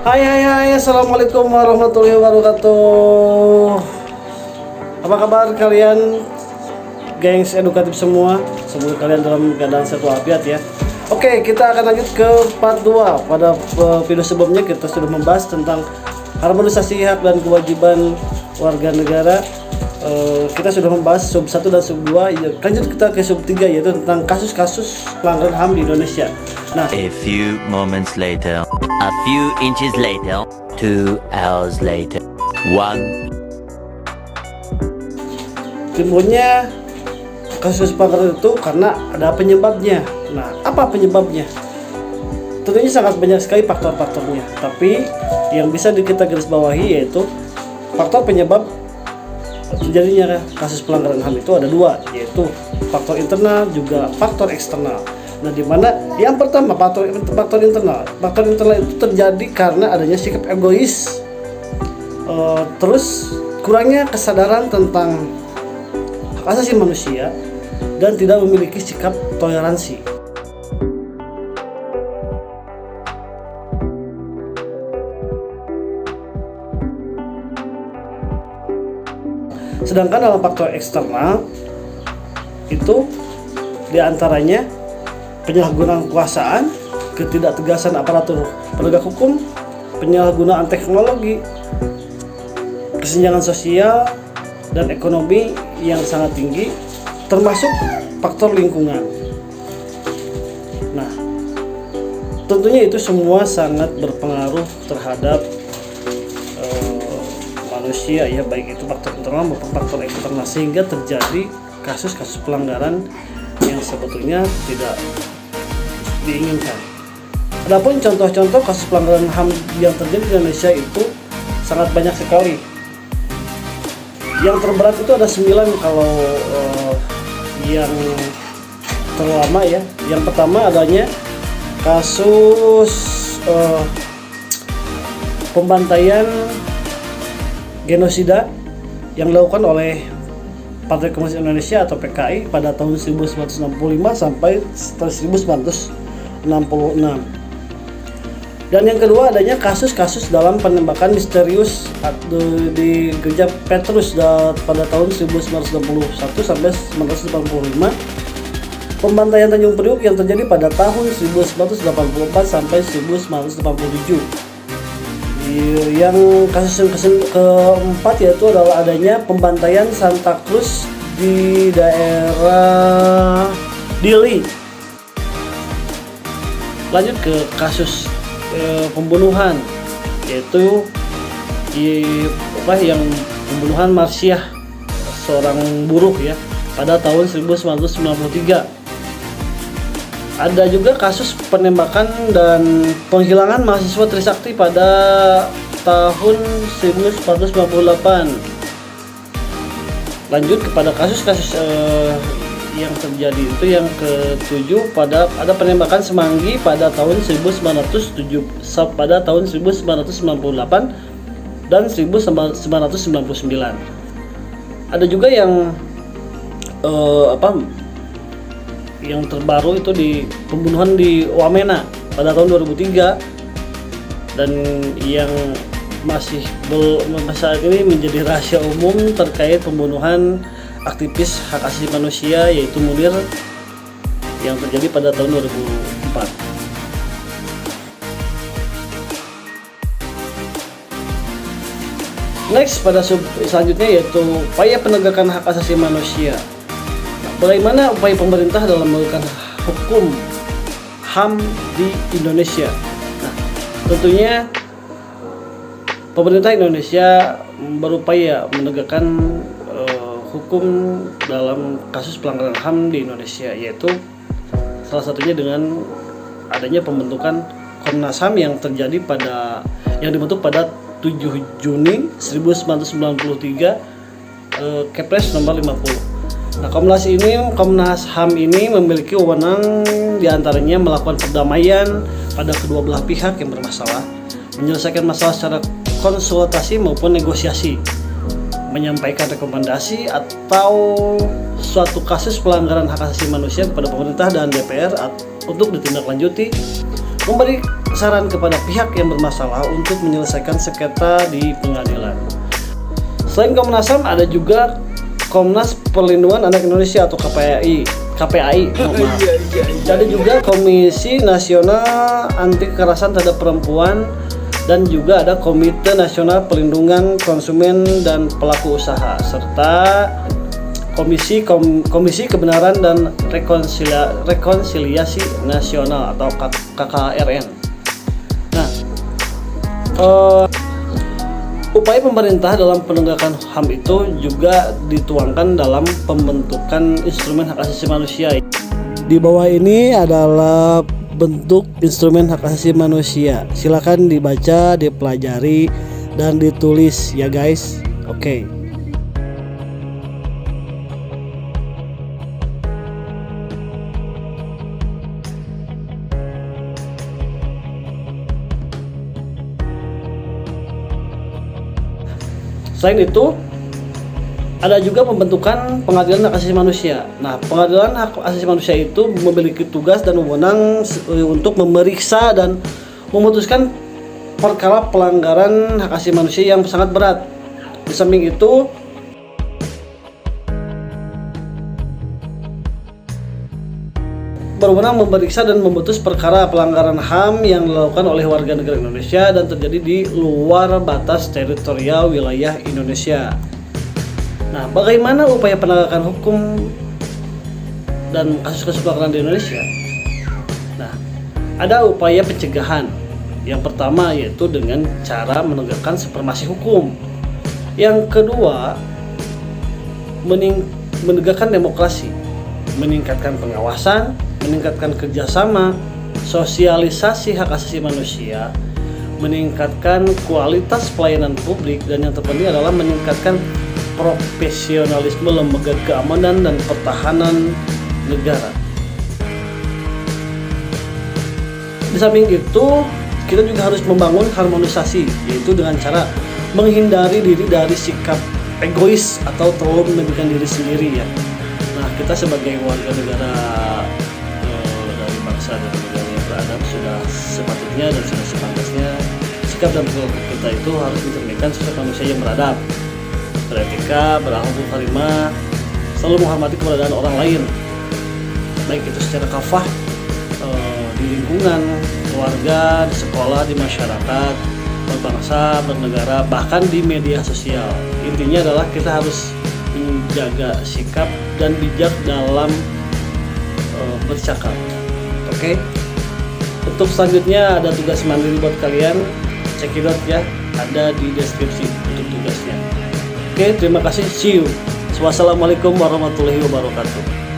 Hai, assalamualaikum warahmatullahi wabarakatuh. Apa kabar kalian, gengs edukatif semua? Semoga kalian dalam keadaan sehat walafiat ya. Oke, kita akan lanjut ke part 2. Pada video sebelumnya kita sudah membahas tentang harmonisasi hak dan kewajiban warga negara. Kita sudah membahas sub 1 dan sub 2. Lanjut kita ke sub 3, yaitu tentang kasus-kasus pelanggaran HAM di Indonesia. Nah, a few moments later, a few inches later, 2 hours later, 1. timbulnya kasus pelanggaran itu karena ada penyebabnya. Nah, apa penyebabnya? Tentunya sangat banyak sekali faktor-faktornya, tapi yang bisa kita garis bawahi yaitu faktor penyebab terjadinya kasus pelanggaran HAM itu ada dua, yaitu faktor internal juga faktor eksternal. Nah, di mana yang pertama faktor internal. Faktor internal itu terjadi karena adanya sikap egois, terus kurangnya kesadaran tentang hak asasi manusia dan tidak memiliki sikap toleransi. Sedangkan dalam faktor eksternal itu diantaranya penyalahgunaan kekuasaan, ketidaktegasan aparatur penegak hukum, penyalahgunaan teknologi, kesenjangan sosial dan ekonomi yang sangat tinggi, termasuk faktor lingkungan. Nah, tentunya itu semua sangat berpengaruh terhadap manusia ya, baik itu faktor internal maupun faktor eksternal, sehingga terjadi kasus-kasus pelanggaran yang sebetulnya tidak diinginkan. Adapun contoh-contoh kasus pelanggaran HAM yang terjadi di Indonesia itu sangat banyak sekali. Yang terberat itu ada 9 kalau yang terlama ya. Yang pertama adanya kasus pembantaian genosida yang dilakukan oleh Partai Komunis Indonesia atau PKI pada tahun 1965 sampai 1966. Dan yang kedua adanya kasus-kasus dalam penembakan misterius di gereja Petrus pada tahun 1961 sampai 1985. Pembantaian Tanjung Priuk yang terjadi pada tahun 1984 sampai 1987. Yang kasus keempat yaitu adalah adanya pembantaian Santa Cruz di daerah Dili. Lanjut ke kasus pembunuhan, yaitu yang pembunuhan Marsiah, seorang buruh ya, pada tahun 1993. Ada juga kasus penembakan dan penghilangan mahasiswa Trisakti pada tahun 1998. Lanjut kepada kasus-kasus yang terjadi itu yang ke-7, ada penembakan Semanggi pada tahun 1998 dan 1999. Ada juga yang yang terbaru itu di pembunuhan di Wamena pada tahun 2003, dan yang masih saat ini menjadi rahasia umum terkait pembunuhan aktivis hak asasi manusia yaitu Munir yang terjadi pada tahun 2004. Next, pada selanjutnya yaitu upaya penegakan hak asasi manusia. Bagaimana upaya pemerintah dalam menegakkan hukum HAM di Indonesia? Nah, tentunya pemerintah Indonesia berupaya menegakkan hukum dalam kasus pelanggaran HAM di Indonesia, yaitu salah satunya dengan adanya pembentukan Komnas HAM yang dibentuk pada 7 Juni 1993, Kepres nomor 50. Nah, Komnas HAM ini memiliki wewenang diantaranya melakukan perdamaian pada kedua belah pihak yang bermasalah, menyelesaikan masalah secara konsultasi maupun negosiasi, menyampaikan rekomendasi atau suatu kasus pelanggaran hak asasi manusia kepada pemerintah dan DPR untuk ditindaklanjuti, saran kepada pihak yang bermasalah untuk menyelesaikan sengketa di pengadilan. Selain Komnas HAM ada juga Komnas Perlindungan Anak Indonesia atau KPAI. Ada juga Komisi Nasional Anti Kekerasan Terhadap Perempuan dan juga ada Komite Nasional Perlindungan Konsumen dan Pelaku Usaha serta Komisi Kebenaran dan Rekonsiliasi Nasional atau KKRN. Nah, upaya pemerintah dalam penegakan HAM itu juga dituangkan dalam pembentukan instrumen hak asasi manusia. Di bawah ini adalah bentuk instrumen hak asasi manusia. Silakan dibaca, dipelajari, dan ditulis ya guys. Oke. Selain itu, ada juga pembentukan pengadilan hak asasi manusia. Nah, pengadilan hak asasi manusia itu memiliki tugas dan wewenang untuk memeriksa dan memutuskan perkara pelanggaran hak asasi manusia yang sangat berat. Di samping itu, berwenang memeriksa dan memutus perkara pelanggaran HAM yang dilakukan oleh warga negara Indonesia dan terjadi di luar batas teritorial wilayah Indonesia. Nah, bagaimana upaya penegakan hukum dan kasus-kasus pelanggaran di Indonesia? Nah, ada upaya pencegahan. Yang pertama yaitu dengan cara menegakkan supremasi hukum. Yang kedua, menegakkan demokrasi, meningkatkan pengawasan, meningkatkan kerjasama, sosialisasi hak asasi manusia, meningkatkan kualitas pelayanan publik, dan yang terpenting adalah meningkatkan profesionalisme lembaga keamanan dan pertahanan negara. Di samping itu, kita juga harus membangun harmonisasi, yaitu dengan cara menghindari diri dari sikap egois atau terlalu meninggikan diri sendiri ya. Nah, kita sebagai warga negara dari bangsa dan negara yang beradab sudah sepatutnya dan sudah sepantasnya sikap dan perilaku kita itu harus mencerminkan sosok manusia yang beradab, beretika, berakhlak karimah, selalu menghormati keberadaan orang lain, baik itu secara kafah di lingkungan, keluarga, di sekolah, di masyarakat, berbangsa, bernegara, bahkan di media sosial. Intinya adalah kita harus menjaga sikap dan bijak dalam bercakap. Oke. Untuk selanjutnya ada tugas mandiri buat kalian. Cekidot ya, ada di deskripsi untuk tugasnya. Oke, terima kasih. See you. Wassalamualaikum warahmatullahi wabarakatuh.